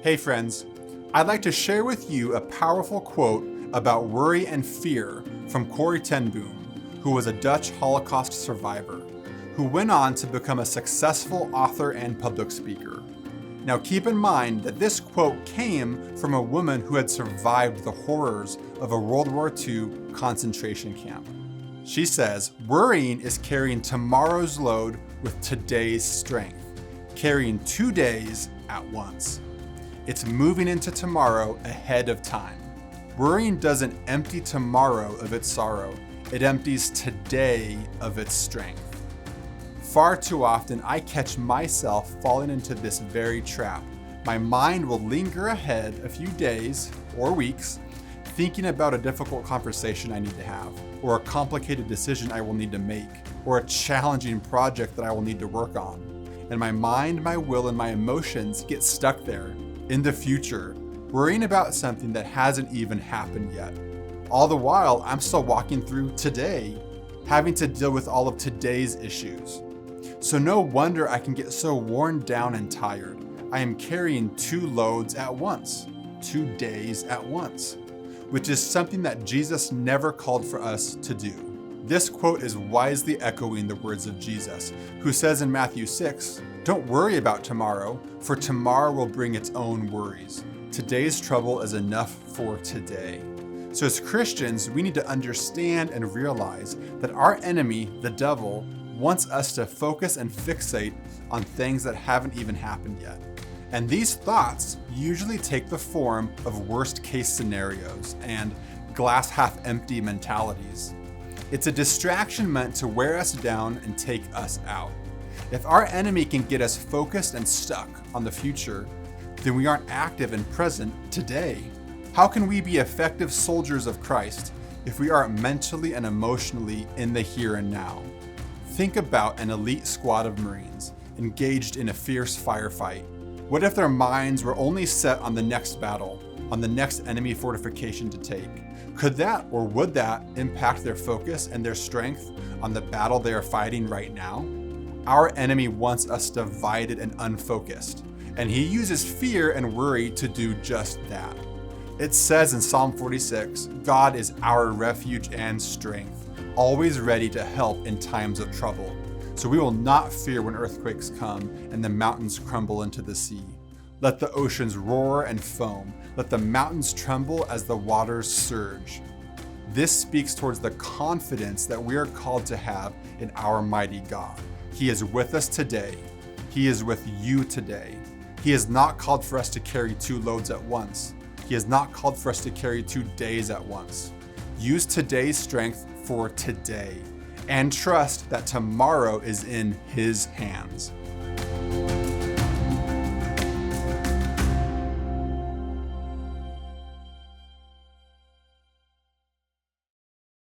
Hey friends, I'd like to share with you a powerful quote about worry and fear from Corrie ten Boom, who was a Dutch Holocaust survivor, who went on to become a successful author and public speaker. Now keep in mind that this quote came from a woman who had survived the horrors of a World War II concentration camp. She says, "Worrying is carrying tomorrow's load with today's strength, carrying 2 days at once. It's moving into tomorrow ahead of time. Worrying doesn't empty tomorrow of its sorrow, it empties today of its strength." Far too often, I catch myself falling into this very trap. My mind will linger ahead a few days or weeks, thinking about a difficult conversation I need to have, or a complicated decision I will need to make, or a challenging project that I will need to work on. And my mind, my will, and my emotions get stuck there in the future, worrying about something that hasn't even happened yet. All the while, I'm still walking through today, having to deal with all of today's issues. So no wonder I can get so worn down and tired. I am carrying 2 loads at once, 2 days at once, which is something that Jesus never called for us to do. This quote is wisely echoing the words of Jesus, who says in Matthew 6, "Don't worry about tomorrow, for tomorrow will bring its own worries. Today's trouble is enough for today." So as Christians, we need to understand and realize that our enemy, the devil, wants us to focus and fixate on things that haven't even happened yet. And these thoughts usually take the form of worst case scenarios and glass half empty mentalities. It's a distraction meant to wear us down and take us out. If our enemy can get us focused and stuck on the future, then we aren't active and present today. How can we be effective soldiers of Christ if we aren't mentally and emotionally in the here and now? Think about an elite squad of Marines engaged in a fierce firefight. What if their minds were only set on the next battle, on the next enemy fortification to take? Could that or would that impact their focus and their strength on the battle they are fighting right now? Our enemy wants us divided and unfocused, and he uses fear and worry to do just that. It says in Psalm 46, "God is our refuge and strength, always ready to help in times of trouble. So we will not fear when earthquakes come and the mountains crumble into the sea. Let the oceans roar and foam. Let the mountains tremble as the waters surge." This speaks towards the confidence that we are called to have in our mighty God. He is with us today. He is with you today. He has not called for us to carry 2 loads at once. He has not called for us to carry 2 days at once. Use today's strength for today and trust that tomorrow is in His hands.